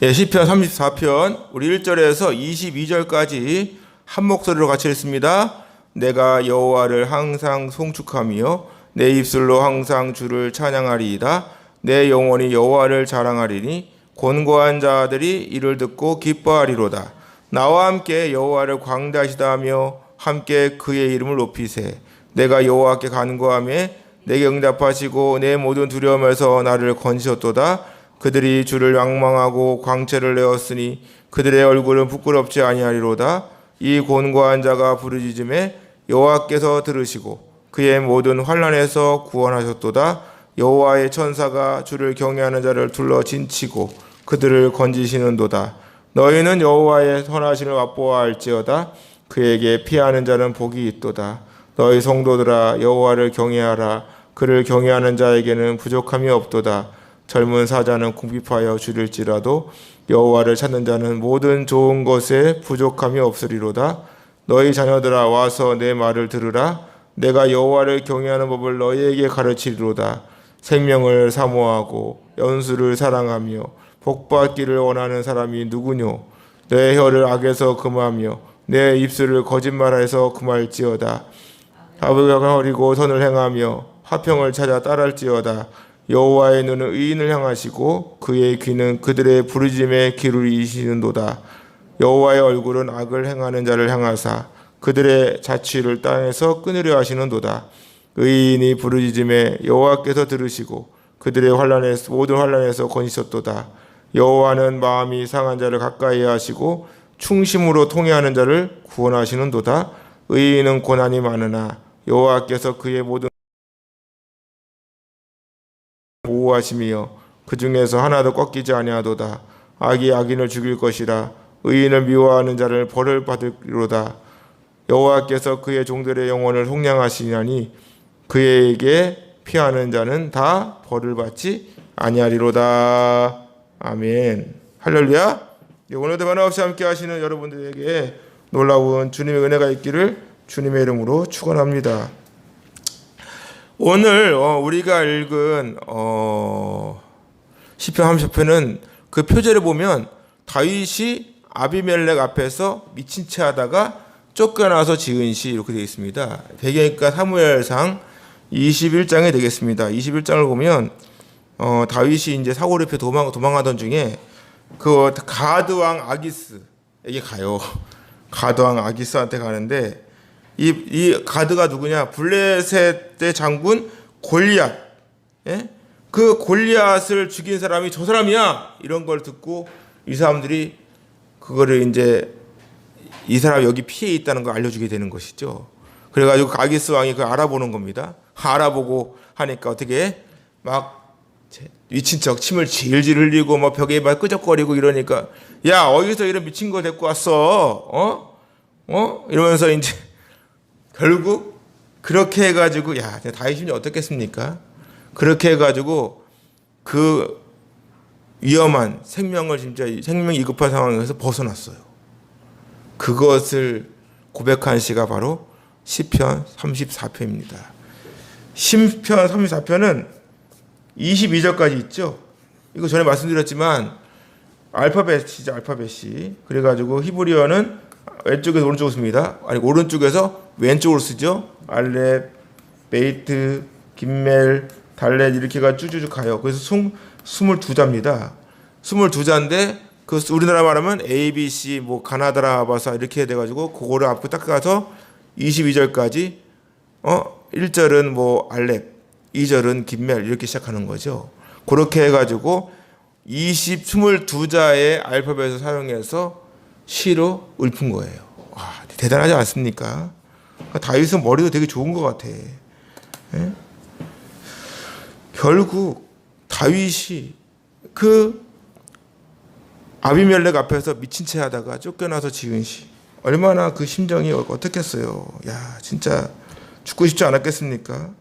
예, 시편 34편 우리 1절에서 22절까지 한 목소리로 같이 읽습니다. 내가 여호와를 항상 송축하며 내 입술로 항상 주를 찬양하리이다. 내 영혼이 여호와를 자랑하리니 곤고한 자들이 이를 듣고 기뻐하리로다. 나와 함께 여호와를 광대하시다 하며 함께 그의 이름을 높이세. 내가 여호와께 간구하며 내게 응답하시고 내 모든 두려움에서 나를 건지셨도다. 그들이 주를仰망하고 광채를 내었으니 그들의 얼굴은 부끄럽지 아니하리로다. 이 곤고한 자가 부르짖음에 여호와께서 들으시고 그의 모든 환난에서 구원하셨도다. 여호와의 천사가 주를 경외하는 자를 둘러 진치고 그들을 건지시는도다. 너희는 여호와의 선하심을 맛보아할지어다. 그에게 피하는 자는 복이 있도다. 너희 성도들아 여호와를 경외하라. 그를 경외하는 자에게는 부족함이 없도다. 젊은 사자는 궁핍하여 줄일지라도 여호와를 찾는 자는 모든 좋은 것에 부족함이 없으리로다. 너희 자녀들아 와서 내 말을 들으라. 내가 여호와를 경외하는 법을 너희에게 가르치리로다. 생명을 사모하고 연수를 사랑하며 복받기를 원하는 사람이 누구뇨? 내 혀를 악에서 금하며 내 입술을 거짓말해서 금할지어다. 아버지가 버리고 선을 행하며 화평을 찾아 따를지어다. 여호와의 눈은 의인을 향하시고 그의 귀는 그들의 부르짖음에 기울이시는도다. 여호와의 얼굴은 악을 행하는 자를 향하사 그들의 자취를 땅에서 끊으려 하시는도다. 의인이 부르짖음에 여호와께서 들으시고 그들의 모든 환난에서 건지셨도다. 여호와는 마음이 상한 자를 가까이 하시고 충심으로 통회하는 자를 구원하시는도다. 의인은 고난이 많으나 여호와께서 그의 모든 보호하시며 그 중에서 하나도 꺾이지 아니하도다. 악이 악인을 죽일 것이라. 의인을 미워하는 자를 벌을 받으리로다. 여호와께서 그의 종들의 영혼을 속량하시나니 그에게 피하는 자는 다 벌을 받지 아니하리로다. 아멘. 할렐루야. 오늘도 변함없이 함께 하시는 여러분들에게 놀라운 주님의 은혜가 있기를 주님의 이름으로 축원합니다. 오늘 우리가 읽은 시편 30편은 그 표제를 보면 다윗이 아비멜렉 앞에서 미친 채 하다가 쫓겨나서 지은 시 이렇게 되어 있습니다. 배경이니까 사무엘상 21장이 되겠습니다. 21장을 보면 다윗이 이제 사울을 피해 도망하던 중에 그 가드왕 아기스에게 가요. 가드왕 아기스한테 가는데 이 가드가 누구냐? 블레셋의 장군 골리앗. 예? 그 골리앗을 죽인 사람이 저 사람이야. 이런 걸 듣고 이 사람들이 그거를 이제 이 사람 여기 피해 있다는 걸 알려주게 되는 것이죠. 그래가지고 아기스 왕이 그걸 알아보는 겁니다. 알아보고 하니까 어떻게 막 미친 척 침을 질질 흘리고 뭐 벽에 막 끄적거리고 이러니까 야 어디서 이런 미친 거 데리고 왔어? 이러면서 이제 결국 그렇게 해가지고 야 다윗이 어떻겠습니까? 그렇게 해가지고 그 위험한 생명을 진짜 생명 위급한 상황에서 벗어났어요. 그것을 고백한 시가 바로 시편 34편입니다. 시편 34편은 22절까지 있죠. 이거 전에 말씀드렸지만 알파벳이죠. 알파벳이. 그래가지고 히브리어는 왼쪽에서 오른쪽으로 씁니다. 아니 오른쪽에서 왼쪽으로 쓰죠. 알렙, 베이트, 김멜, 달렛 이렇게 가 쭉쭉 가요. 그래서 22자입니다. 22자인데 그 우리나라 말하면 A, B, C, 뭐 가나다라 아바사 이렇게 돼가지고 그거를 앞으로 딱 가서 22절까지 1절은 뭐 알렙, 2절은 김멜 이렇게 시작하는 거죠. 그렇게 해가지고 22자의 알파벳을 사용해서 시로 읊은 거예요. 와, 대단하지 않습니까? 다윗은 머리도 되게 좋은 것 같아. 예? 결국 다윗이 그 아비멜렉 앞에서 미친 채 하다가 쫓겨나서 지은 시 얼마나 그 심정이 어떻겠어요. 야 진짜 죽고 싶지 않았겠습니까?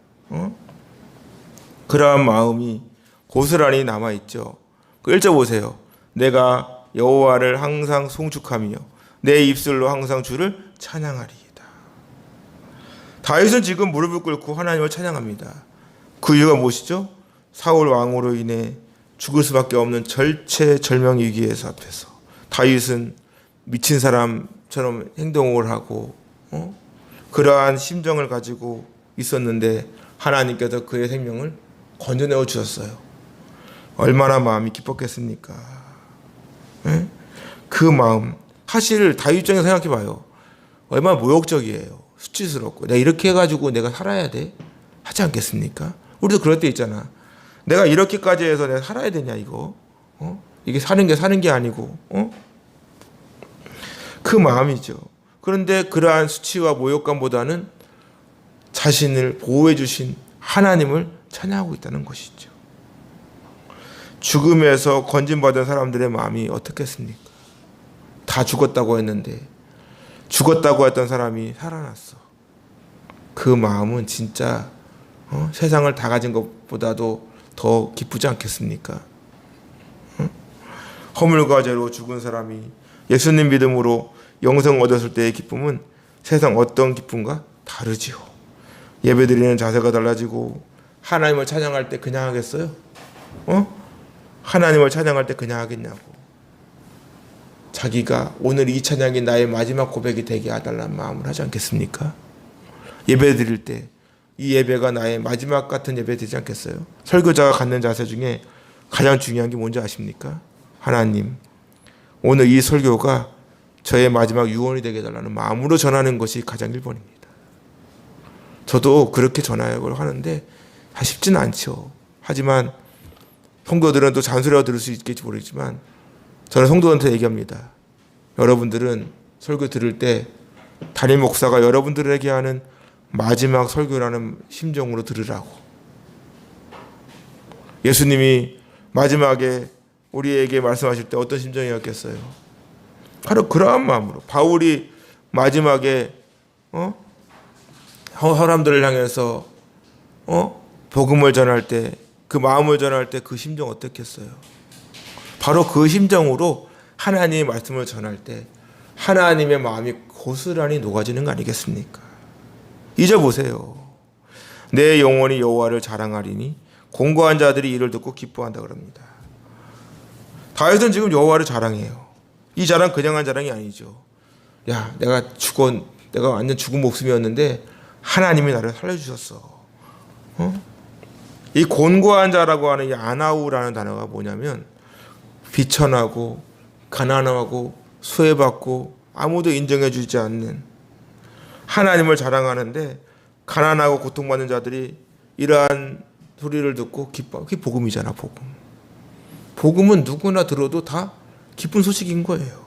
그러한 마음이 고스란히 남아있죠. 그 1절 보세요. 내가 여호와를 항상 송축하며 내 입술로 항상 주를 찬양하리이다. 다윗은 지금 무릎을 꿇고 하나님을 찬양합니다. 그 이유가 무엇이죠? 사울 왕으로 인해 죽을 수밖에 없는 절체절명 위기에서 앞에서 다윗은 미친 사람처럼 행동을 하고 그러한 심정을 가지고 있었는데 하나님께서 그의 생명을 건져내어 주셨어요. 얼마나 마음이 기뻤겠습니까? 예? 그 마음, 사실 다윗 입장에서 생각해 봐요. 얼마나 모욕적이에요. 수치스럽고 내가 이렇게 해가지고 내가 살아야 돼? 하지 않겠습니까? 우리도 그럴 때 있잖아. 내가 이렇게까지 해서 내가 살아야 되냐 이거? 이게 사는 게 아니고 그 마음이죠. 그런데 그러한 수치와 모욕감보다는 자신을 보호해 주신 하나님을 찬양하고 있다는 것이죠. 죽음에서 건진받은 사람들의 마음이 어떻겠습니까? 다 죽었다고 했는데 죽었다고 했던 사람이 살아났어. 그 마음은 진짜 세상을 다 가진 것보다도 더 기쁘지 않겠습니까? 허물과 죄로 죽은 사람이 예수님 믿음으로 영생 얻었을 때의 기쁨은 세상 어떤 기쁨과 다르지요. 예배드리는 자세가 달라지고 하나님을 찬양할 때 그냥 하겠어요? 하나님을 찬양할 때 그냥 하겠냐고. 자기가 오늘 이 찬양이 나의 마지막 고백이 되게 해달라는 마음을 하지 않겠습니까? 예배드릴 때 이 예배가 나의 마지막 같은 예배 되지 않겠어요? 설교자가 갖는 자세 중에 가장 중요한 게 뭔지 아십니까? 하나님, 오늘 이 설교가 저의 마지막 유언이 되게 해달라는 마음으로 전하는 것이 가장 1번입니다. 저도 그렇게 전하려고 하는데 쉽지는 않죠. 하지만 성도들은 또 잔소리가 들을 수 있겠지 모르겠지만 저는 성도한테 얘기합니다. 여러분들은 설교 들을 때 담임 목사가 여러분들에게 하는 마지막 설교라는 심정으로 들으라고. 예수님이 마지막에 우리에게 말씀하실 때 어떤 심정이었겠어요? 바로 그러한 마음으로 바울이 마지막에 사람들을 향해서 복음을 전할 때 그 마음을 전할 때 그 심정 어떻겠어요? 바로 그 심정으로 하나님의 말씀을 전할 때 하나님의 마음이 고스란히 녹아지는 거 아니겠습니까? 잊어보세요. 내 영혼이 여호와를 자랑하리니 공고한 자들이 이를 듣고 기뻐한다 그럽니다. 다윗은 지금 여호와를 자랑해요. 이 자랑 그냥 한 자랑이 아니죠. 야, 내가 완전 죽은 목숨이었는데 하나님이 나를 살려주셨어. 이 곤고한 자라고 하는 이 아나우라는 단어가 뭐냐면 비천하고 가난하고 수혜받고 아무도 인정해 주지 않는 하나님을 자랑하는데 가난하고 고통받는 자들이 이러한 소리를 듣고 기뻐. 그게 복음이잖아, 복음. 복음은 누구나 들어도 다 기쁜 소식인 거예요.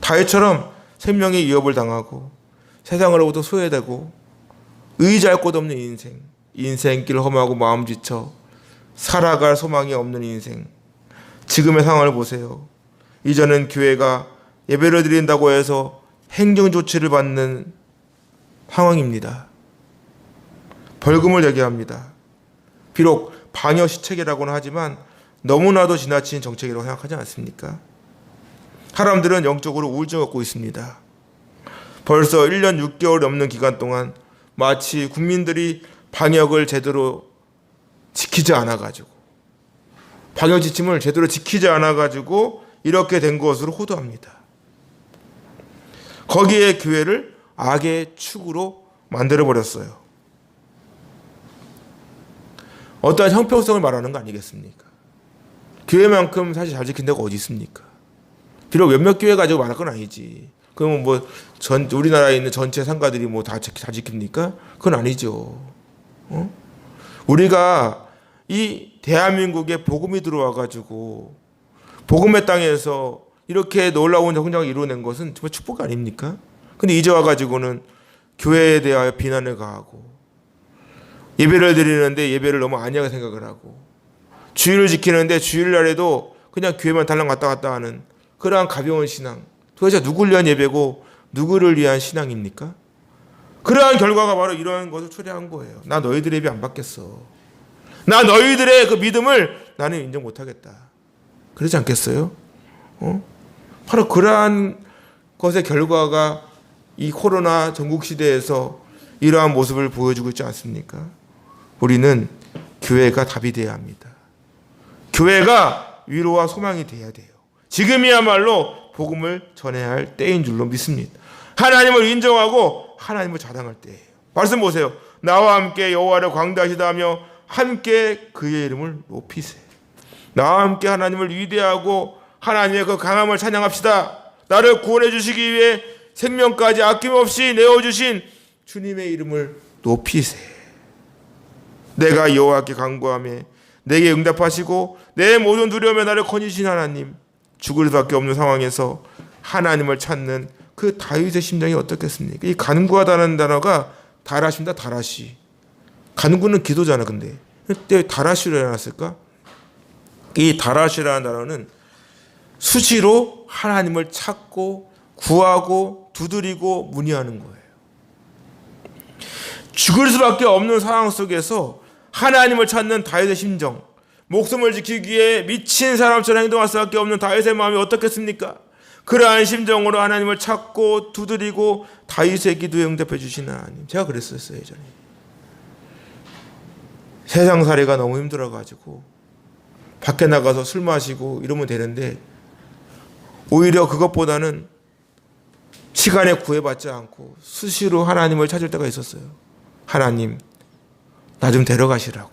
다윗처럼 생명의 위협을 당하고 세상으로부터 소외되고 의지할 곳 없는 인생길 험하고 마음 지쳐 살아갈 소망이 없는 인생. 지금의 상황을 보세요. 이전은 교회가 예배를 드린다고 해서 행정조치를 받는 상황입니다. 벌금을 내게 합니다. 비록 방역시책이라고는 하지만 너무나도 지나친 정책이라고 생각하지 않습니까? 사람들은 영적으로 우울증을 얻고 있습니다. 벌써 1년 6개월 넘는 기간 동안 마치 국민들이 방역을 제대로 지키지 않아가지고 방역 지침을 제대로 지키지 않아가지고 이렇게 된 것으로 호도합니다. 거기에 교회를 악의 축으로 만들어버렸어요. 어떠한 형평성을 말하는 거 아니겠습니까? 교회만큼 사실 잘 지킨 데가 어디 있습니까? 비록 몇몇 교회 가지고 말할 건 아니지. 그러면 우리나라에 있는 전체 상가들이 다 지킵니까? 그건 아니죠. 우리가 이 대한민국에 복음이 들어와가지고 복음의 땅에서 이렇게 놀라운 성장을 이루어낸 것은 정말 축복 아닙니까? 근데 이제 와가지고는 교회에 대하여 비난을 가하고 예배를 드리는데 예배를 너무 안이하게 생각을 하고 주일을 지키는데 주일날에도 그냥 교회만 달랑 갔다 갔다 하는 그러한 가벼운 신앙. 도대체 누구를 위한 예배고 누구를 위한 신앙입니까? 그러한 결과가 바로 이러한 것을 초래한 거예요. 나 너희들의 예배 안 받겠어. 나 너희들의 그 믿음을 나는 인정 못하겠다. 그러지 않겠어요? 바로 그러한 것의 결과가 이 코로나 전국 시대에서 이러한 모습을 보여주고 있지 않습니까? 우리는 교회가 답이 되어야 합니다. 교회가 위로와 소망이 돼야 돼요. 지금이야말로 복음을 전해야 할 때인 줄로 믿습니다. 하나님을 인정하고 하나님을 자랑할 때예요. 말씀 보세요. 나와 함께 여호와를 광대하시다며 함께 그의 이름을 높이세요. 나와 함께 하나님을 위대하고 하나님의 그 강함을 찬양합시다. 나를 구원해 주시기 위해 생명까지 아낌없이 내어주신 주님의 이름을 높이세. 내가 여호와께 간구하며 내게 응답하시고 내 모든 두려움에 나를 건지신 하나님. 죽을 수밖에 없는 상황에서 하나님을 찾는 그 다윗의 심정이 어떻겠습니까? 이 간구하다는 단어가 다라시입니다. 다라시. 간구는 기도잖아. 근데 왜 다라시로 해놨을까? 이 다라시라는 단어는 수시로 하나님을 찾고 구하고 두드리고 문의하는 거예요. 죽을 수밖에 없는 상황 속에서 하나님을 찾는 다윗의 심정, 목숨을 지키기 위해 미친 사람처럼 행동할 수밖에 없는 다윗의 마음이 어떻겠습니까? 그러한 심정으로 하나님을 찾고 두드리고 다윗의 기도에 응답해 주시는 하나님. 제가 그랬었어요, 예전에. 세상살이가 너무 힘들어가지고 밖에 나가서 술 마시고 이러면 되는데 오히려 그것보다는 시간에 구애받지 않고 수시로 하나님을 찾을 때가 있었어요. 하나님, 나 좀 데려가시라고.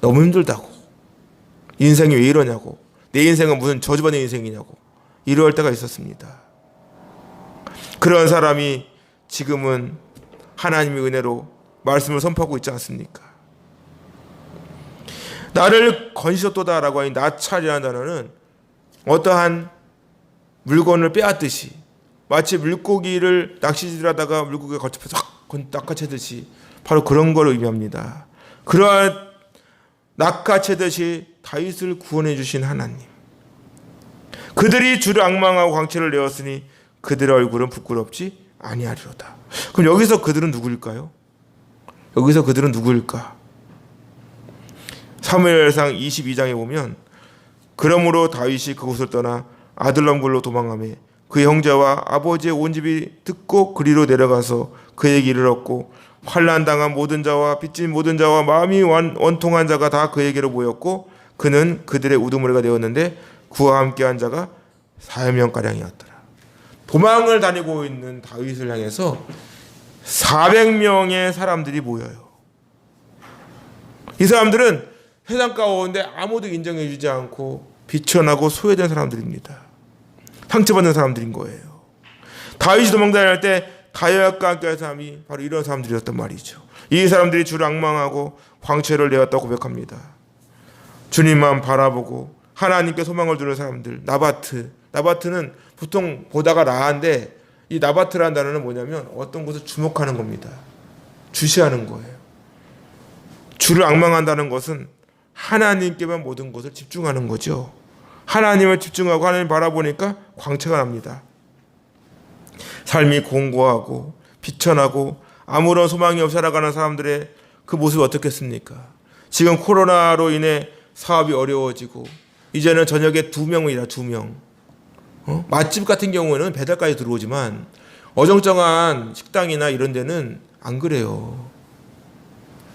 너무 힘들다고. 인생이 왜 이러냐고. 내 인생은 무슨 저주받은 인생이냐고. 이럴 때가 있었습니다. 그런 사람이 지금은 하나님의 은혜로 말씀을 선포하고 있지 않습니까? 나를 건지셨도다라고 하는 나찰이라는 단어는 어떠한 물건을 빼앗듯이 마치 물고기를 낚시질하다가 물고기가 거쳐서 낚아채듯이 바로 그런 걸 의미합니다. 그러한 낚아채듯이 다윗을 구원해 주신 하나님. 그들이 주를 앙망하고 광채를 내었으니 그들의 얼굴은 부끄럽지 아니하리로다. 그럼 여기서 그들은 누구일까요? 여기서 그들은 누구일까? 사무엘상 22장에 보면 그러므로 다윗이 그곳을 떠나 아둘람 굴로 도망하며 그의 형제와 아버지의 온 집이 듣고 그리로 내려가서 그에게 이르렀고 환난당한 모든 자와 빚진 모든 자와 마음이 원통한 자가 다 그에게로 모였고 그는 그들의 우두머리가 되었는데 그와 함께한 자가 400명가량이었더라. 도망을 다니고 있는 다윗을 향해서 400명의 사람들이 모여요. 이 사람들은 세상 가운데 아무도 인정해 주지 않고 비천하고 소외된 사람들입니다. 상처받는 사람들인 거예요. 다윗이 도망다닐 때 다윗과 함께한 사람이 바로 이런 사람들이었단 말이죠. 이 사람들이 주를 앙망하고 광채를 내었다고 고백합니다. 주님만 바라보고 하나님께 소망을 두는 사람들. 나바트는 보통 보다가 나한데 이 나바트라는 단어는 뭐냐면 어떤 것을 주목하는 겁니다. 주시하는 거예요. 주를 앙망한다는 것은 하나님께만 모든 것을 집중하는 거죠. 하나님을 집중하고 하나님 바라보니까 광채가 납니다. 삶이 공고하고 비천하고 아무런 소망이 없이 살아가는 사람들의 그 모습이 어떻겠습니까? 지금 코로나로 인해 사업이 어려워지고 이제는 저녁에 2명이라 2명. 맛집 같은 경우에는 배달까지 들어오지만 어정쩡한 식당이나 이런 데는 안 그래요.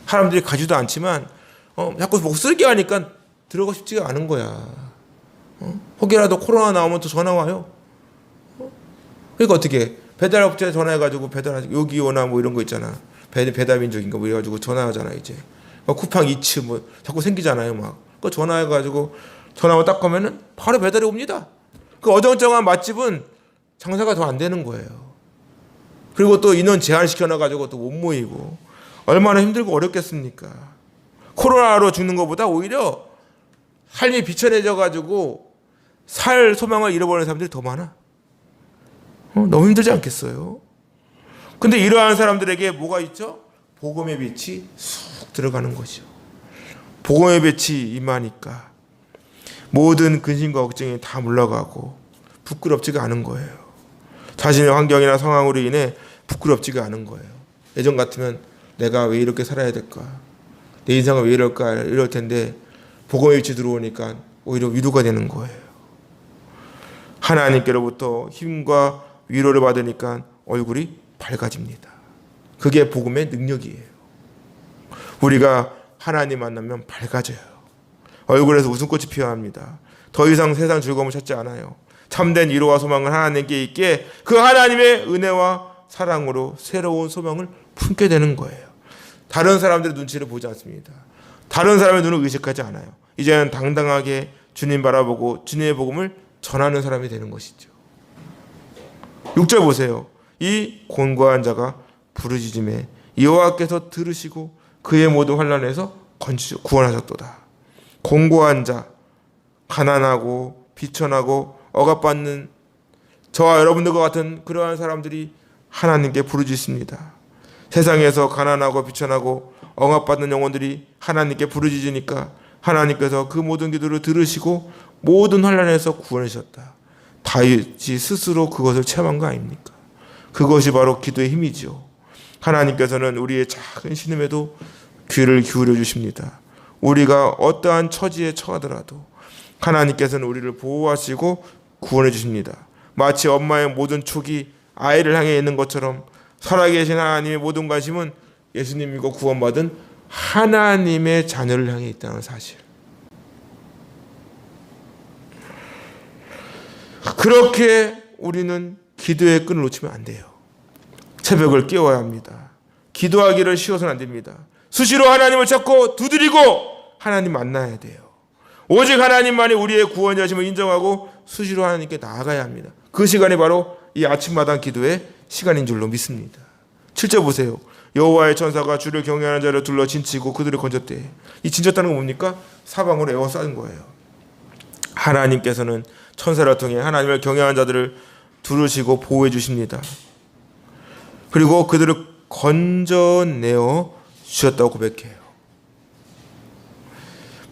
사람들이 가지도 않지만 자꾸 목 쓰게 하니까 들어가고 싶지가 않은 거야. 혹여라도 코로나 나오면 또 전화 와요. 그러니까 어떻게 배달업체 전화해가지고 배달 여기 오나 뭐 이런 거 있잖아. 배달민족인가 뭐 이래가지고 전화하잖아 이제. 쿠팡 이츠 뭐 자꾸 생기잖아요 막. 그 전화해가지고 전화만 딱 하면은 바로 배달이 옵니다. 그 어정쩡한 맛집은 장사가 더 안 되는 거예요. 그리고 또 인원 제한 시켜놔가지고 또 못 모이고 얼마나 힘들고 어렵겠습니까? 코로나로 죽는 것보다 오히려 삶이 비천해져가지고 살 소망을 잃어버리는 사람들이 더 많아. 너무 힘들지 않겠어요? 근데 이러한 사람들에게 뭐가 있죠? 복음의 빛이 쑥 들어가는 것이죠. 복음의 빛이 임하니까 모든 근심과 걱정이 다 물러가고 부끄럽지가 않은 거예요. 자신의 환경이나 상황으로 인해 부끄럽지가 않은 거예요. 예전 같으면 내가 왜 이렇게 살아야 될까? 내 인생은 왜 이럴까? 이럴 텐데 복음의 빛이 들어오니까 오히려 위로가 되는 거예요. 하나님께로부터 힘과 위로를 받으니까 얼굴이 밝아집니다. 그게 복음의 능력이에요. 우리가 하나님 만나면 밝아져요. 얼굴에서 웃음꽃이 피어야 합니다. 더 이상 세상 즐거움을 찾지 않아요. 참된 위로와 소망은 하나님께 있기에 그 하나님의 은혜와 사랑으로 새로운 소망을 품게 되는 거예요. 다른 사람들의 눈치를 보지 않습니다. 다른 사람의 눈을 의식하지 않아요. 이제는 당당하게 주님 바라보고 주님의 복음을 전하는 사람이 되는 것이죠. 6절 보세요. 이 곤고한 자가 부르짖음에 여호와께서 들으시고 그의 모든 환난에서 구원하셨도다. 곤고한 자, 가난하고 비천하고 억압받는 저와 여러분들과 같은 그러한 사람들이 하나님께 부르짖습니다. 세상에서 가난하고 비천하고 억압받는 영혼들이 하나님께 부르짖으니까 하나님께서 그 모든 기도를 들으시고 모든 환난에서 구원하셨다. 다윗이 스스로 그것을 체험한 거 아닙니까? 그것이 바로 기도의 힘이지요. 하나님께서는 우리의 작은 신음에도 귀를 기울여 주십니다. 우리가 어떠한 처지에 처하더라도 하나님께서는 우리를 보호하시고 구원해 주십니다. 마치 엄마의 모든 촉이 아이를 향해 있는 것처럼 살아계신 하나님의 모든 관심은 예수님 믿고 구원받은 하나님의 자녀를 향해 있다는 사실. 그렇게 우리는 기도의 끈을 놓치면 안 돼요. 새벽을 깨워야 합니다. 기도하기를 쉬워서는 안 됩니다. 수시로 하나님을 찾고 두드리고 하나님 만나야 돼요. 오직 하나님만이 우리의 구원자심을 인정하고 수시로 하나님께 나아가야 합니다. 그 시간이 바로 이 아침마당 기도의 시간인 줄로 믿습니다. 7절 보세요. 여호와의 천사가 주를 경외하는 자를 둘러 진치고 그들을 건졌대. 이 진쳤다는 건 뭡니까? 사방으로 에워싸는 거예요. 하나님께서는 천사를 통해 하나님을 경외하는 자들을 두르시고 보호해 주십니다. 그리고 그들을 건져내어 주셨다고 고백해요.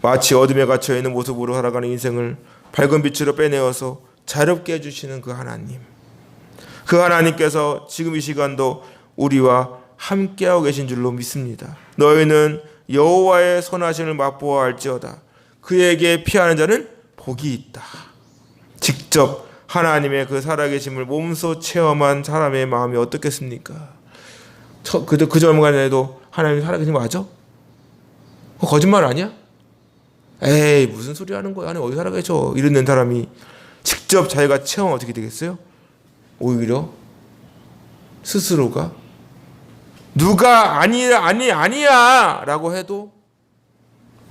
마치 어둠에 갇혀있는 모습으로 살아가는 인생을 밝은 빛으로 빼내어서 자유롭게 해주시는 그 하나님. 그 하나님께서 지금 이 시간도 우리와 함께하고 계신 줄로 믿습니다. 너희는 여호와의 선하심을 맛보아 알지어다. 그에게 피하는 자는 복이 있다. 직접 하나님의 그 살아계심을 몸소 체험한 사람의 마음이 어떻겠습니까? 그 전간에도 하나님이 살아계신 거 맞아? 그거 거짓말 아니야? 에이 무슨 소리 하는 거야? 하나님 어디 살아계셔? 이러는 사람이 직접 자기가 체험하면 어떻게 되겠어요? 오히려 스스로가 누가 아니야 라고 해도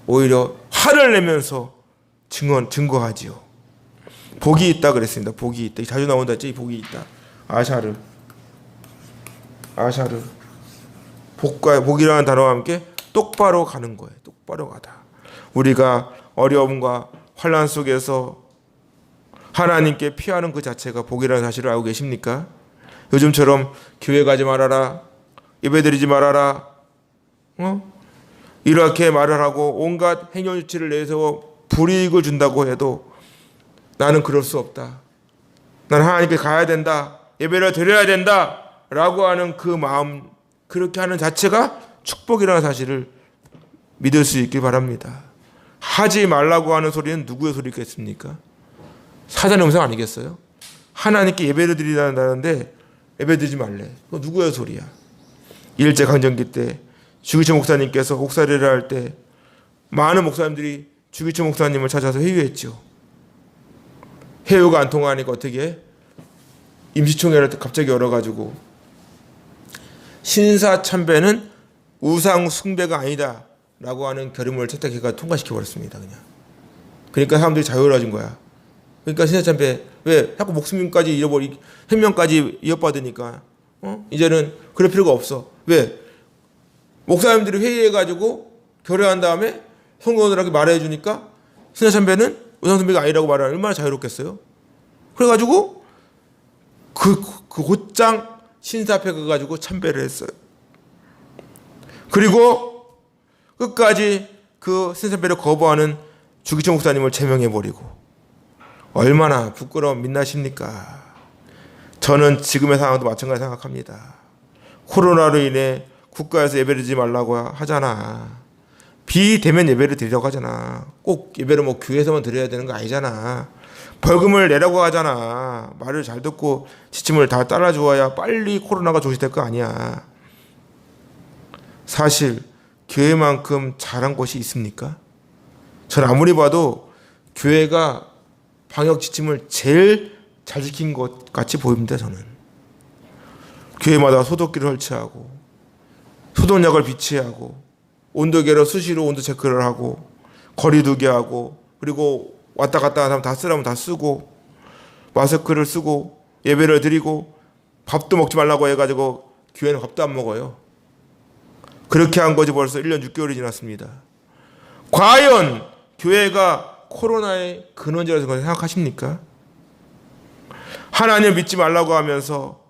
오히려 화를 내면서 증거하지요. 복이 있다 그랬습니다. 복이 있다. 자주 나온다 했지. 복이 있다. 아샤르. 복이라는 단어와 함께 똑바로 가는 거예요. 똑바로 가다. 우리가 어려움과 환난 속에서 하나님께 피하는 그 자체가 복이라는 사실을 알고 계십니까? 요즘처럼 교회 가지 말아라, 예배드리지 말아라, 이렇게 말을 하고 온갖 행여유치를 내세워 불이익을 준다고 해도 나는 그럴 수 없다. 나는 하나님께 가야 된다. 예배를 드려야 된다. 라고 하는 그 마음, 그렇게 하는 자체가 축복이라는 사실을 믿을 수 있길 바랍니다. 하지 말라고 하는 소리는 누구의 소리겠습니까? 사단의 음성 아니겠어요? 하나님께 예배를 드리라는데 예배 드리지 말래. 그거 누구의 소리야? 일제 강점기 때 주기철 목사님께서 옥살이를 할 때 많은 목사님들이 주기철 목사님을 찾아서 회유했죠. 회유가 안 통하니까 어떻게 임시총회를 갑자기 열어가지고 신사참배는 우상 숭배가 아니다 라고 하는 결의문을 채택해가 통과시켜버렸습니다. 그러니까 사람들이 자유로워진 거야. 그러니까 신사참배 왜 자꾸 목숨까지 잃어버리 생명까지 이어받으니까 이제는 그럴 필요가 없어. 왜? 목사님들이 회의해가지고 결의한 다음에 성도들에게 말해주니까 신사참배는 우상숭배가 아니라고 말하면 얼마나 자유롭겠어요. 그래가지고 그 곧장 신사 앞에 가가지고 참배를 했어요. 그리고 끝까지 그 신사참배를 거부하는 주기철 목사님을 제명해버리고 얼마나 부끄러운 민낯입니까? 저는 지금의 상황도 마찬가지 생각합니다. 코로나로 인해 국가에서 예배를 드리지 말라고 하잖아. 비대면 예배를 드리라고 하잖아. 꼭 예배를 뭐 교회에서만 드려야 되는 거 아니잖아. 벌금을 내라고 하잖아. 말을 잘 듣고 지침을 다 따라주어야 빨리 코로나가 조시될 거 아니야. 사실 교회만큼 잘한 곳이 있습니까? 저는 아무리 봐도 교회가 방역 지침을 제일 잘 지킨 것 같이 보입니다. 저는 교회마다 소독기를 설치하고 소독약을 비치하고 온도계로 수시로 온도 체크를 하고 거리 두게 하고 그리고 왔다 갔다 하는 사람 다 쓰라면 다 쓰고 마스크를 쓰고 예배를 드리고 밥도 먹지 말라고 해가지고 교회는 밥도 안 먹어요. 그렇게 한 거지 벌써 1년 6개월이 지났습니다. 과연 교회가 코로나의 근원자라고 생각하십니까? 하나님을 믿지 말라고 하면서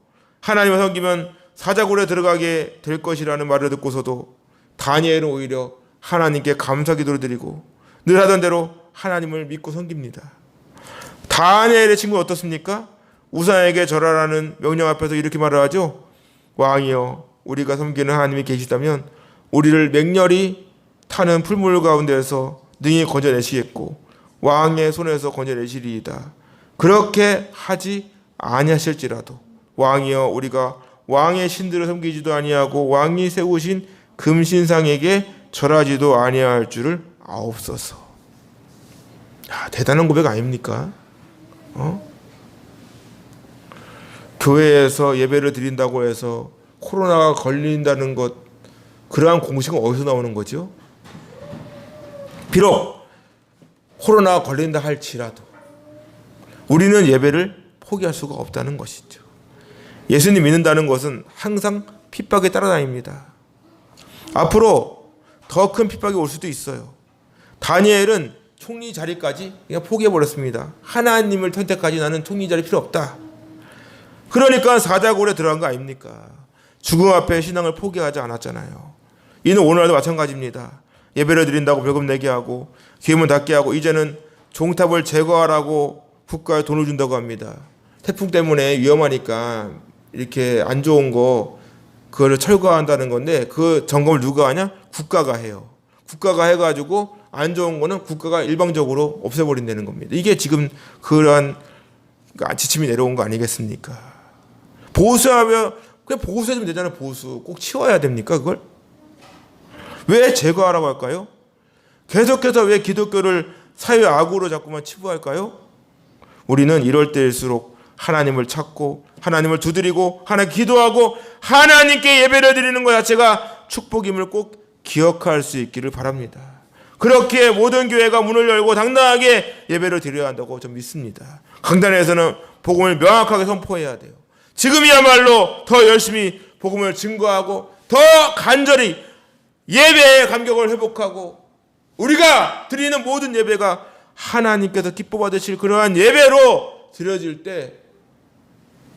하나님을 섬기면 사자굴에 들어가게 될 것이라는 말을 듣고서도 다니엘은 오히려 하나님께 감사 기도를 드리고 늘 하던 대로 하나님을 믿고 섬깁니다. 다니엘의 친구는 어떻습니까? 우상에게 절하라는 명령 앞에서 이렇게 말을 하죠. 왕이여, 우리가 섬기는 하나님이 계시다면 우리를 맹렬히 타는 풀물 가운데서 능히 건져내시겠고 왕의 손에서 건져내시리이다. 그렇게 하지 아니하실지라도 왕이여, 우리가 왕의 신들을 섬기지도 아니하고 왕이 세우신 금신상에게 절하지도 아니할 줄을 아옵소서. 대단한 고백 아닙니까? 교회에서 예배를 드린다고 해서 코로나가 걸린다는 것, 그러한 공식은 어디서 나오는 거죠? 비록 코로나가 걸린다 할지라도 우리는 예배를 포기할 수가 없다는 것이죠. 예수님 믿는다는 것은 항상 핍박에 따라다닙니다. 앞으로 더 큰 핍박이 올 수도 있어요. 다니엘은 총리 자리까지 그냥 포기해버렸습니다. 하나님을 선택하지 나는 총리 자리 필요 없다. 그러니까 사자굴에 들어간 거 아닙니까? 죽음 앞에 신앙을 포기하지 않았잖아요. 이는 오늘날도 마찬가지입니다. 예배를 드린다고 벌금 내게 하고 기회문 닫게 하고 이제는 종탑을 제거하라고 국가에 돈을 준다고 합니다. 태풍 때문에 위험하니까 이렇게 안 좋은 거 그거를 철거한다는 건데 그 점검을 누가 하냐? 국가가 해요. 국가가 해가지고 안 좋은 거는 국가가 일방적으로 없애버린다는 겁니다. 이게 지금 그러한 지침이 내려온 거 아니겠습니까? 보수하면 그냥 보수해주면 되잖아요. 보수 꼭 치워야 됩니까? 그걸 왜 제거하라고 할까요? 계속해서 왜 기독교를 사회 악으로 자꾸만 치부할까요? 우리는 이럴 때일수록 하나님을 찾고 하나님을 두드리고 하나님 기도하고 하나님께 예배를 드리는 것 자체가 축복임을 꼭 기억할 수 있기를 바랍니다. 그렇게 모든 교회가 문을 열고 당당하게 예배를 드려야 한다고 저는 믿습니다. 강단에서는 복음을 명확하게 선포해야 돼요. 지금이야말로 더 열심히 복음을 증거하고 더 간절히 예배의 감격을 회복하고 우리가 드리는 모든 예배가 하나님께서 기뻐 받으실 그러한 예배로 드려질 때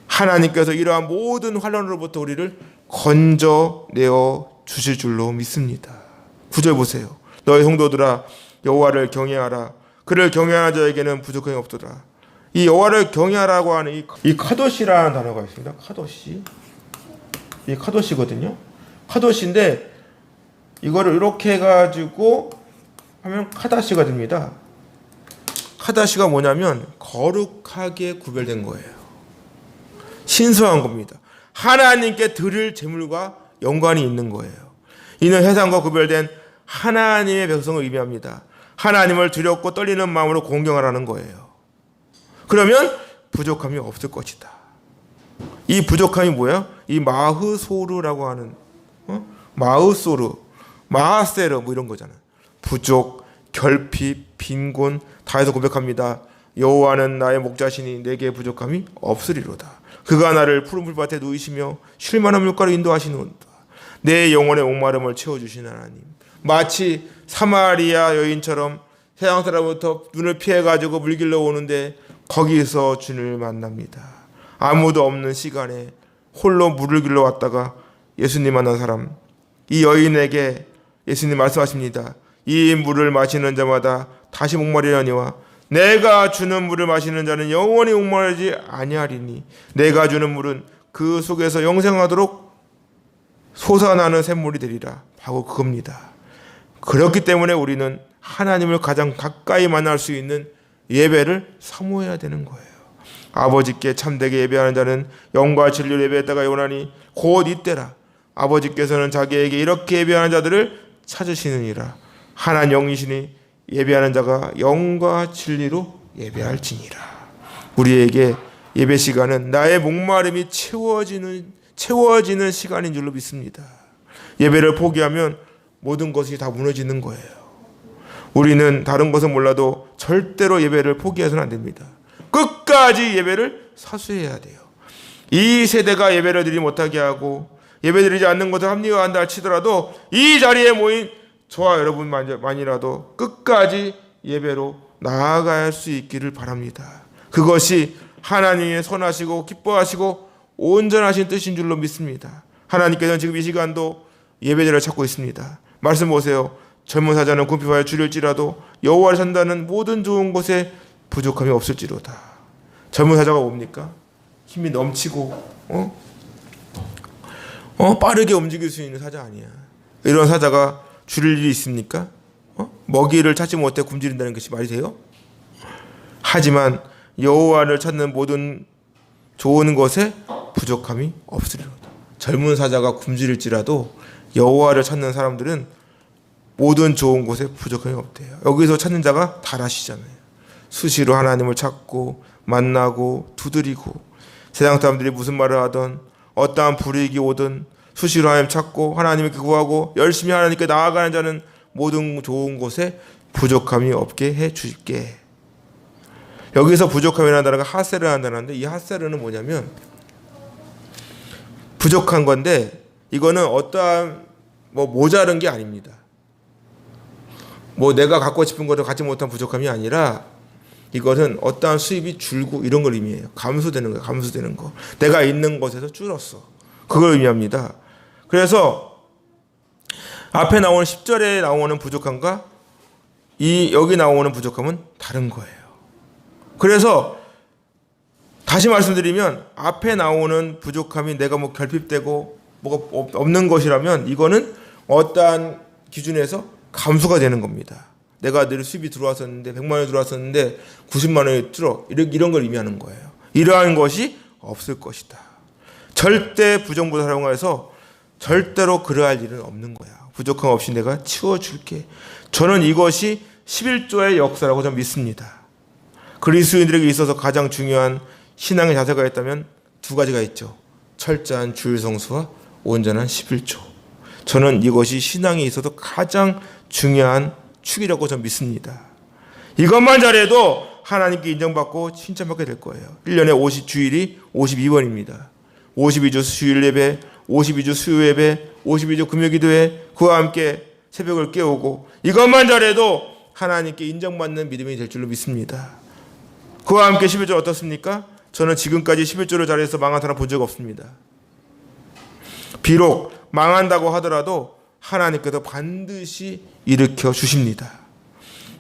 하나님께서 이러한 모든 환난으로부터 우리를 건져내어 주실 줄로 믿습니다. 9절 보세요. 너희 성도들아 여호와를 경외하라. 그를 경외하는 자에게는 부족함이 없도다. 이 여호와를 경외하라고 하는 이 카도시라는 단어가 있습니다. 카도시. 이 카도시거든요. 카도시인데 이거를 이렇게 해가지고 하면 카다시가 됩니다. 카다시가 뭐냐면 거룩하게 구별된 거예요. 신성한 겁니다. 하나님께 드릴 제물과 연관이 있는 거예요. 이는 해상과 구별된 하나님의 백성을 의미합니다. 하나님을 두렵고 떨리는 마음으로 공경하라는 거예요. 그러면 부족함이 없을 것이다. 이 부족함이 뭐야? 이 마흐소르라고 하는 마흐소르, 마하세르 뭐 이런 거잖아. 부족, 결핍, 빈곤 다 해서 고백합니다. 여호와는 나의 목자시니 내게 부족함이 없으리로다. 그가 나를 푸른 풀밭에 누이시며 쉴만한 물가로 인도하시는도다. 내 영혼의 목마름을 채워주시는 하나님. 마치 사마리아 여인처럼 세상 사람부터 눈을 피해가지고 물 길러 오는데 거기서 주님을 만납니다. 아무도 없는 시간에 홀로 물을 길러 왔다가 예수님 만난 사람. 이 여인에게 예수님 말씀하십니다. 이 물을 마시는 자마다 다시 목마르려니와 내가 주는 물을 마시는 자는 영원히 목마르지 아니하리니 내가 주는 물은 그 속에서 영생하도록 솟아나는 샘물이 되리라. 바로 그겁니다. 그렇기 때문에 우리는 하나님을 가장 가까이 만날 수 있는 예배를 사모해야 되는 거예요. 아버지께 참되게 예배하는 자는 영과 진리로 예배했다가 요나니 곧 이때라. 아버지께서는 자기에게 이렇게 예배하는 자들을 찾으시느니라. 하나님 영이시니 예배하는 자가 영과 진리로 예배할지니라. 우리에게 예배 시간은 나의 목마름이 채워지는 시간인 줄로 믿습니다. 예배를 포기하면 모든 것이 다 무너지는 거예요. 우리는 다른 것은 몰라도 절대로 예배를 포기해서는 안 됩니다. 끝까지 예배를 사수해야 돼요. 이 세대가 예배를 드리지 못하게 하고 예배드리지 않는 것을 합리화한다 치더라도 이 자리에 모인 저와 여러분만이라도 끝까지 예배로 나아갈 수 있기를 바랍니다. 그것이 하나님의 선하시고 기뻐하시고 온전하신 뜻인 줄로 믿습니다. 하나님께서는 지금 이 시간도 예배자를 찾고 있습니다. 말씀 보세요. 젊은 사자는 궁핍하여 줄일지라도 여호와를 찾는다는 모든 좋은 것에 부족함이 없을지로다. 젊은 사자가 뭡니까? 힘이 넘치고 빠르게 움직일 수 있는 사자 아니야. 이런 사자가 줄일 일이 있습니까? 먹이를 찾지 못해 굶주린다는 것이 말이 돼요? 하지만 여호와를 찾는 모든 좋은 것에 부족함이 없으리로다. 젊은 사자가 굶주릴지라도 여호와를 찾는 사람들은 모든 좋은 곳에 부족함이 없대요. 여기서 찾는 자가 다라시잖아요. 수시로 하나님을 찾고 만나고 두드리고 세상 사람들이 무슨 말을 하든 어떠한 불이익이 오든 수시로 하나님 찾고 하나님을 구하고 열심히 하나님께 나아가는 자는 모든 좋은 곳에 부족함이 없게 해줄게. 여기서 부족함이라는 단어가 하세르라는 단어인데 이 하세르는 뭐냐면 부족한 건데 이거는 어떠한 모자른 게 아닙니다. 내가 갖고 싶은 것을 갖지 못한 부족함이 아니라 이것은 어떠한 수입이 줄고 이런 걸 의미해요. 감소되는 거예요. 감소되는 거. 내가 있는 것에서 줄었어. 그걸 의미합니다. 그래서 앞에 나오는 10절에 나오는 부족함과 여기 나오는 부족함은 다른 거예요. 그래서 다시 말씀드리면 앞에 나오는 부족함이 내가 결핍되고 뭐가 없는 것이라면 이거는 어떠한 기준에서 감소가 되는 겁니다. 내가 늘 수입이 들어왔었는데 100만 원이 들어왔었는데 90만 원이 줄어. 이런 걸 의미하는 거예요. 이러한 것이 없을 것이다. 절대 부정부를 사용해서 절대로 그러할 일은 없는 거야. 부족함 없이 내가 치워줄게. 저는 이것이 11조의 역사라고 저는 믿습니다. 그리스도인들에게 있어서 가장 중요한 신앙의 자세가 있다면 두 가지가 있죠. 철저한 주일성수와 온전한 11조. 저는 이것이 신앙에 있어서 가장 중요한 축이라고 저는 믿습니다. 이것만 잘해도 하나님께 인정받고 칭찬받게 될 거예요. 1년에 50주일이 52번입니다. 52주 주일 예배, 52주 수요 예배, 52주 금요기도회, 그와 함께 새벽을 깨우고 이것만 잘해도 하나님께 인정받는 믿음이 될 줄로 믿습니다. 그와 함께 11조 어떻습니까? 저는 지금까지 11조를 잘해서 망한 사람 본 적 없습니다. 비록 망한다고 하더라도 하나님께서 반드시 일으켜 주십니다.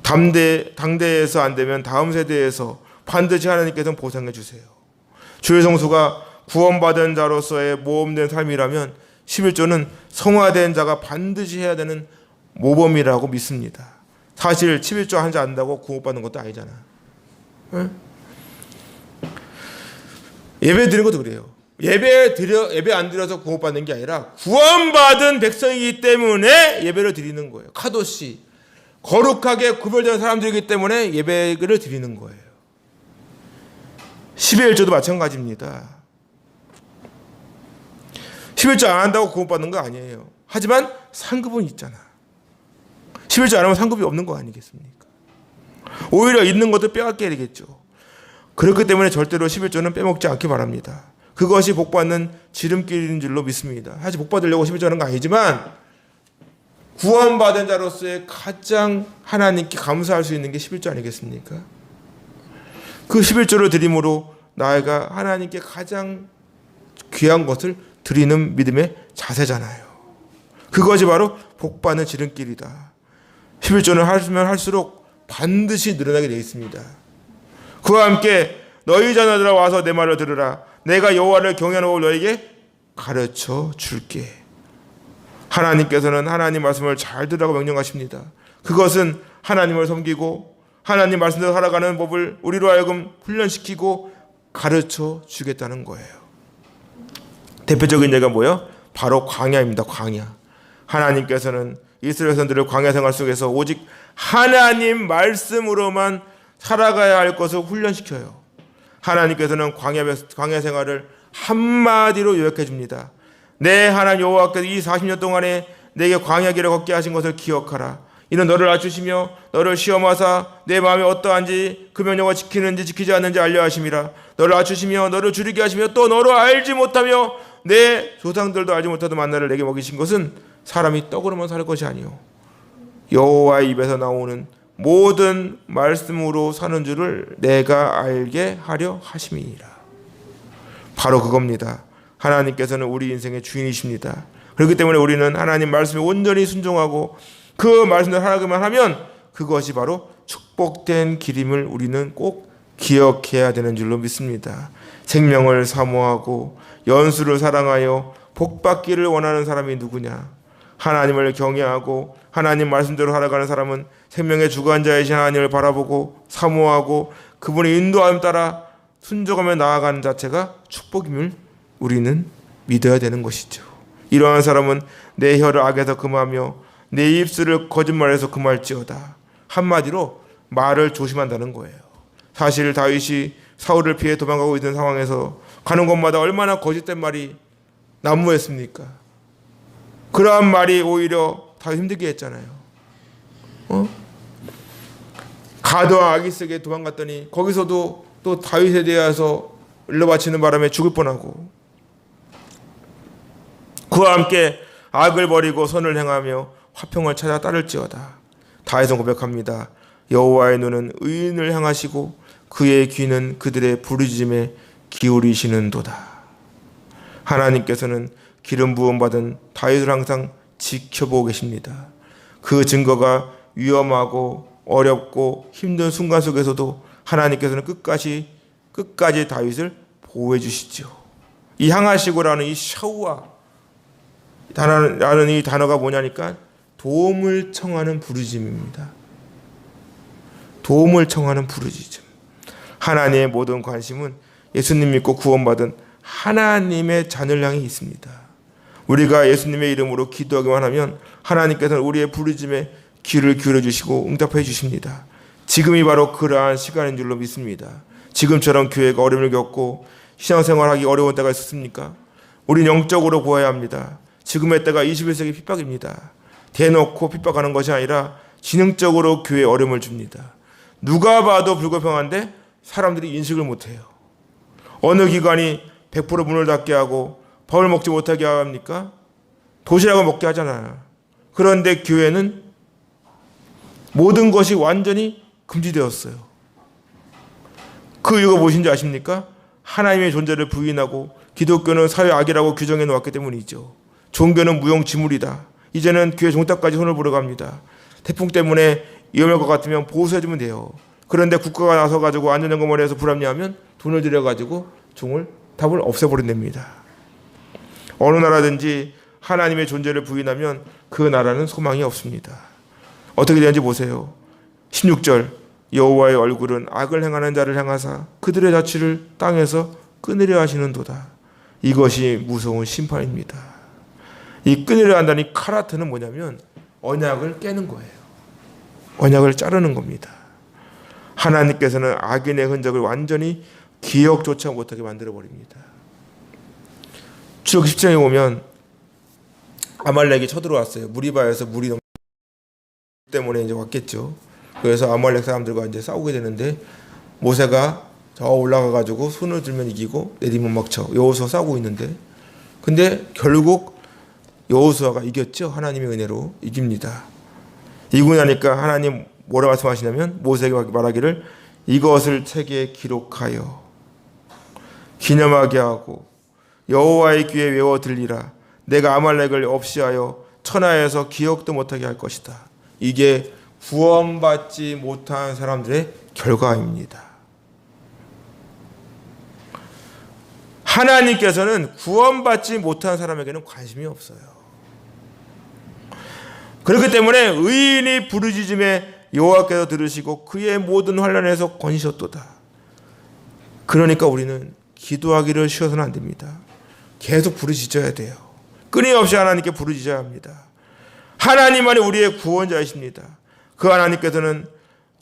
당대에서 안 되면 다음 세대에서 반드시 하나님께서 보상해 주세요. 주의 성수가 구원받은 자로서의 모범된 삶이라면 11조는 성화된 자가 반드시 해야 되는 모범이라고 믿습니다. 사실 11조 하지 않는다고 구원받는 것도 아니잖아. 응? 예배 드리는 것도 그래요. 예배 안 드려서 구원받는 게 아니라 구원받은 백성이기 때문에 예배를 드리는 거예요. 카도시 거룩하게 구별된 사람들이기 때문에 예배를 드리는 거예요. 11조도 마찬가지입니다. 11조 안 한다고 구원받는 거 아니에요. 하지만 상급은 있잖아. 11조 안 하면 상급이 없는 거 아니겠습니까? 오히려 있는 것도 빼앗겨야 되겠죠. 그렇기 때문에 절대로 11조는 빼먹지 않기 바랍니다. 그것이 복받는 지름길인 줄로 믿습니다. 사실 복받으려고 11조 하는 거 아니지만 구원받은 자로서의 가장 하나님께 감사할 수 있는 게 11조 아니겠습니까? 그 11조를 드림으로 나아가 하나님께 가장 귀한 것을 드리는 믿음의 자세잖아요. 그것이 바로 복받는 지름길이다. 11조는 하면 할수록 반드시 늘어나게 되어 있습니다. 그와 함께 너희 자녀들아 와서 내 말을 들으라. 내가 여호와를 경외하는 법을 너에게 가르쳐 줄게. 하나님께서는 하나님 말씀을 잘 들으라고 명령하십니다. 그것은 하나님을 섬기고 하나님 말씀대로 살아가는 법을 우리로 하여금 훈련시키고 가르쳐 주겠다는 거예요. 대표적인 예가 뭐예요? 바로 광야입니다. 광야. 하나님께서는 이스라엘 선들을 광야 생활 속에서 오직 하나님 말씀으로만 살아가야 할 것을 훈련시켜요. 하나님께서는 광야 생활을 한마디로 요약해 줍니다. 내 하나님 여호와께서 이 40년 동안에 내게 광야 길을 걷게 하신 것을 기억하라. 이는 너를 낮추시며 너를 시험하사 내 마음이 어떠한지 그 명령을 지키는지 지키지 않는지 알려 하심이라. 너를 낮추시며 너를 줄이게 하시며 또 너로 알지 못하며 내 조상들도 알지 못하던 만나를 내게 먹이신 것은 사람이 떡으로만 살 것이 아니요 여호와의 입에서 나오는 모든 말씀으로 사는 줄을 내가 알게 하려 하심이니라. 바로 그겁니다. 하나님께서는 우리 인생의 주인이십니다. 그렇기 때문에 우리는 하나님 말씀에 온전히 순종하고 그 말씀을 하기만 하면 그것이 바로 축복된 길임을 우리는 꼭 기억해야 되는 줄로 믿습니다. 생명을 사모하고 연수를 사랑하여 복받기를 원하는 사람이 누구냐? 하나님을 경외하고 하나님 말씀대로 살아가는 사람은 생명의 주관자이신 하나님을 바라보고 사모하고 그분의 인도함 따라 순종하며 나아가는 자체가 축복임을 우리는 믿어야 되는 것이죠. 이러한 사람은 내 혀를 악에서 금하며 내 입술을 거짓말에서 금할지어다. 한마디로 말을 조심한다는 거예요. 사실 다윗이 사울을 피해 도망가고 있는 상황에서 가는 곳마다 얼마나 거짓된 말이 난무했습니까? 그러한 말이 오히려 다 힘들게 했잖아요. 가드와 아기스에게 도망갔더니 거기서도 또 다윗에 대해서 일러바치는 바람에 죽을 뻔하고 그와 함께 악을 버리고 선을 행하며 화평을 찾아 따를지어다. 다윗은 고백합니다. 여호와의 눈은 의인을 향하시고 그의 귀는 그들의 부르짖음에 기울이시는도다. 하나님께서는 기름 부음 받은 다윗을 항상 지켜보고 계십니다. 그 증거가 위험하고 어렵고 힘든 순간 속에서도 하나님께서는 끝까지 다윗을 보호해 주시죠. 이 향하시고라는 이 샤우아 라는 이 단어가 뭐냐니까 도움을 청하는 부르짖음입니다. 도움을 청하는 부르짖음. 하나님의 모든 관심은 예수님 믿고 구원받은 하나님의 자녀를 향해 있습니다. 우리가 예수님의 이름으로 기도하기만 하면 하나님께서는 우리의 부르짖음에 귀를 기울여 주시고 응답해 주십니다. 지금이 바로 그러한 시간인 줄로 믿습니다. 지금처럼 교회가 어려움을 겪고 신앙생활하기 어려운 때가 있었습니까? 우린 영적으로 구해야 합니다. 지금의 때가 21세기 핍박입니다. 대놓고 핍박하는 것이 아니라 지능적으로 교회에 어려움을 줍니다. 누가 봐도 불공평한데 사람들이 인식을 못해요. 어느 기관이 100% 문을 닫게 하고 밥을 먹지 못하게 합니까? 도시락을 먹게 하잖아요. 그런데 교회는 모든 것이 완전히 금지되었어요. 그 이유가 무엇인지 아십니까? 하나님의 존재를 부인하고 기독교는 사회 악이라고 규정해 놓았기 때문이죠. 종교는 무용지물이다. 이제는 교회 종탑까지 손을 벌어갑니다. 태풍 때문에 위험할 것 같으면 보수해주면 돼요. 그런데 국가가 나서가지고 안전점검을 해서 불합리하면 돈을 들여가지고 답을 없애버린답니다. 어느 나라든지 하나님의 존재를 부인하면 그 나라는 소망이 없습니다. 어떻게 되는지 보세요. 16절 여호와의 얼굴은 악을 행하는 자를 향하사 그들의 자취를 땅에서 끊으려 하시는도다. 이것이 무서운 심판입니다. 이 끊으려 한다는 이 카라트는 뭐냐면 언약을 깨는 거예요. 언약을 자르는 겁니다. 하나님께서는 악인의 흔적을 완전히 기억조차 못하게 만들어버립니다. 출애굽 10장에 보면 아말렉이 쳐들어왔어요. 무리바에서 물이 너무 때문에 이제 왔겠죠. 그래서 아말렉 사람들과 이제 싸우게 되는데 모세가 저 올라가가지고 손을 들면 이기고 내리면 막 쳐. 여호수아 싸우고 있는데 근데 결국 여호수아가 이겼죠. 하나님의 은혜로 이깁니다. 이기고 나니까 하나님 뭐라 말씀하시냐면 모세에게 말하기를 이것을 책에 기록하여 기념하게 하고 여호와의 귀에 외워 들리라. 내가 아말렉을 없이하여 천하에서 기억도 못하게 할 것이다. 이게 구원받지 못한 사람들의 결과입니다. 하나님께서는 구원받지 못한 사람에게는 관심이 없어요. 그렇기 때문에 의인이 부르짖음에 여호와께서 들으시고 그의 모든 환난에서 건지셨도다. 그러니까 우리는 기도하기를 쉬어서는 안 됩니다. 계속 부르짖어야 돼요. 끊임없이 하나님께 부르짖어야 합니다. 하나님만이 우리의 구원자이십니다. 그 하나님께서는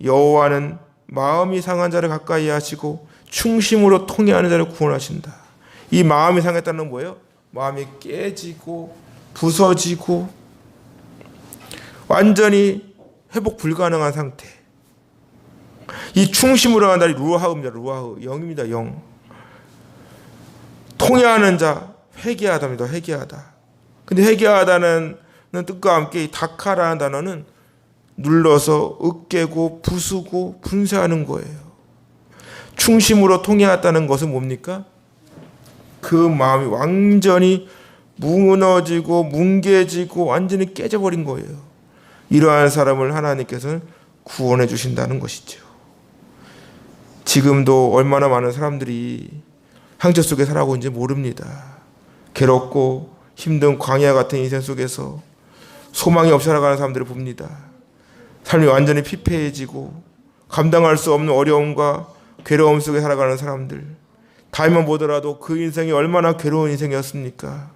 여호와는 마음이 상한 자를 가까이 하시고 충심으로 통회하는 자를 구원하신다. 이 마음이 상했다는 건 뭐예요? 마음이 깨지고 부서지고 완전히 회복 불가능한 상태. 이 충심으로 하는 자리 루하우입니다. 루하우 영입니다. 영. 통회하는 자 회개하다입니다. 회개하다. 근데 회개하다는 뜻과 함께 이 다카라는 단어는 눌러서 으깨고 부수고 분쇄하는 거예요. 충심으로 통회했다는 것은 뭡니까? 그 마음이 완전히 무너지고 뭉개지고 완전히 깨져버린 거예요. 이러한 사람을 하나님께서는 구원해 주신다는 것이죠. 지금도 얼마나 많은 사람들이 상처 속에 살아가고 있는지 모릅니다. 괴롭고 힘든 광야 같은 인생 속에서 소망이 없이 살아가는 사람들을 봅니다. 삶이 완전히 피폐해지고 감당할 수 없는 어려움과 괴로움 속에 살아가는 사람들. 다윗만 보더라도 그 인생이 얼마나 괴로운 인생이었습니까?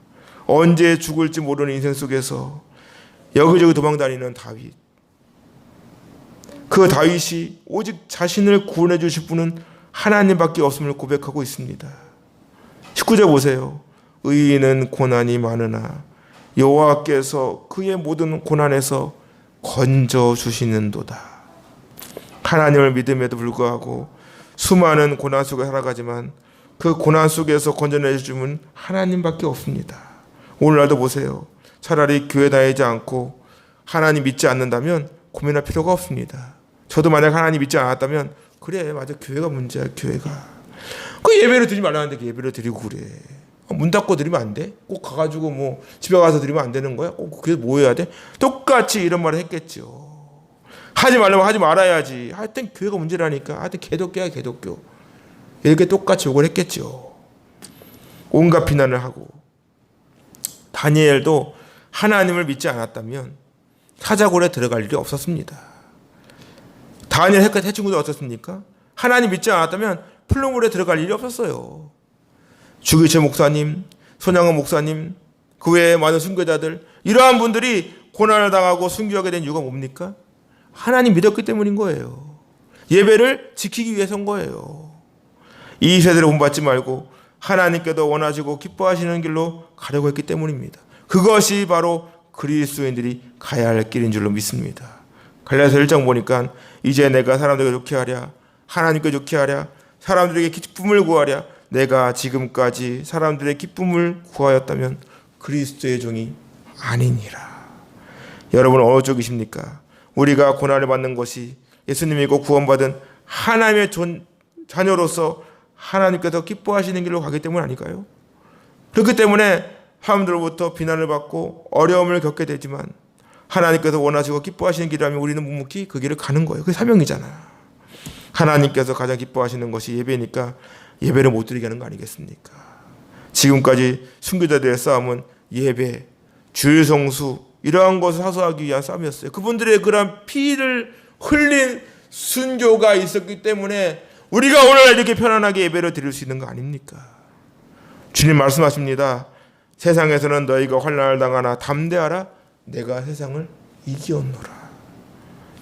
언제 죽을지 모르는 인생 속에서 여기저기 도망다니는 다윗. 그 다윗이 오직 자신을 구원해 주실 분은 하나님밖에 없음을 고백하고 있습니다. 19절 보세요. 의인은 고난이 많으나 여호와께서 그의 모든 고난에서 건져 주시는도다. 하나님을 믿음에도 불구하고 수많은 고난 속에 살아가지만 그 고난 속에서 건져내 주심은 하나님밖에 없습니다. 오늘날도 보세요. 차라리 교회 다니지 않고 하나님 믿지 않는다면 고민할 필요가 없습니다. 저도 만약 하나님 믿지 않았다면 그래 맞아 교회가 문제야. 교회가 그 예배를 드리지 말라는데 예배를 드리고 그래. 문 닫고 드리면 안 돼? 꼭 가가지고 뭐 집에 가서 드리면 안 되는 거야? 꼭 그래서 뭐 해야 돼? 똑같이 이런 말을 했겠죠. 하지 말라면 하지 말아야지. 하여튼 교회가 문제라니까. 하여튼 개독교야 개독교. 이렇게 똑같이 욕을 했겠죠. 온갖 비난을 하고. 다니엘도 하나님을 믿지 않았다면 사자굴에 들어갈 일이 없었습니다. 다니엘 해친구도 어떻습니까? 하나님 믿지 않았다면 풀무불에 들어갈 일이 없었어요. 주기철 목사님, 손양원 목사님, 그 외에 많은 순교자들, 이러한 분들이 고난을 당하고 순교하게 된 이유가 뭡니까? 하나님 믿었기 때문인 거예요. 예배를 지키기 위해서인 거예요. 이 세대를 본받지 말고 하나님께도 원하시고 기뻐하시는 길로 가려고 했기 때문입니다. 그것이 바로 그리스도인들이 가야 할 길인 줄로 믿습니다. 갈라디아서 1장 보니까 이제 내가 사람들에게 좋게 하랴, 하나님께 좋게 하랴, 사람들에게 기쁨을 구하랴. 내가 지금까지 사람들의 기쁨을 구하였다면 그리스도의 종이 아니니라. 여러분 어느 쪽이십니까? 우리가 고난을 받는 것이 예수님 믿고 구원받은 하나님의 자녀로서 하나님께서 기뻐하시는 길로 가기 때문 아닐까요? 그렇기 때문에 사람들로부터 비난을 받고 어려움을 겪게 되지만 하나님께서 원하시고 기뻐하시는 길이라면 우리는 묵묵히 그 길을 가는 거예요. 그게 사명이잖아. 하나님께서 가장 기뻐하시는 것이 예배니까 예배를 못 드리게 하는 거 아니겠습니까? 지금까지 순교자들의 싸움은 예배, 주일 성수 이러한 것을 사수하기 위한 싸움이었어요. 그분들의 그런 피를 흘린 순교가 있었기 때문에 우리가 오늘날 이렇게 편안하게 예배를 드릴 수 있는 거 아닙니까? 주님 말씀하십니다. 세상에서는 너희가 환난을 당하나 담대하라. 내가 세상을 이기었노라.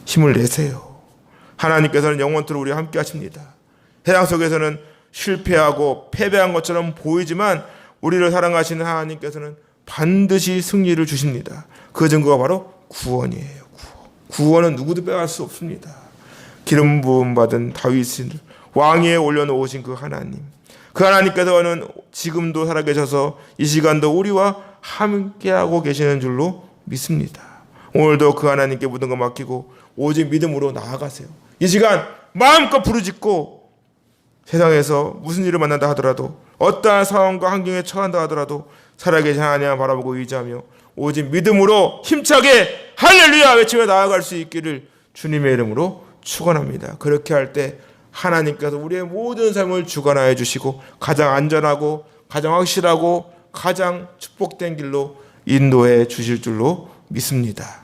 힘을 내세요. 하나님께서는 영원토록 우리와 함께 하십니다. 세상 속에서는 실패하고 패배한 것처럼 보이지만 우리를 사랑하시는 하나님께서는 반드시 승리를 주십니다. 그 증거가 바로 구원이에요. 구원은 누구도 빼앗을 수 없습니다. 기름 부음 받은 다윗을 왕위에 올려놓으신 그 하나님. 그 하나님께서는 지금도 살아계셔서 이 시간도 우리와 함께하고 계시는 줄로 믿습니다. 오늘도 그 하나님께 모든 것 맡기고 오직 믿음으로 나아가세요. 이 시간 마음껏 부르짖고 세상에서 무슨 일을 만난다 하더라도 어떠한 상황과 환경에 처한다 하더라도 살아계신 하나님을 바라보고 의지하며 오직 믿음으로 힘차게 할렐루야 외치며 나아갈 수 있기를 주님의 이름으로 축원합니다. 그렇게 할 때 하나님께서 우리의 모든 삶을 주관하여 주시고 가장 안전하고 가장 확실하고 가장 축복된 길로 인도해 주실 줄로 믿습니다.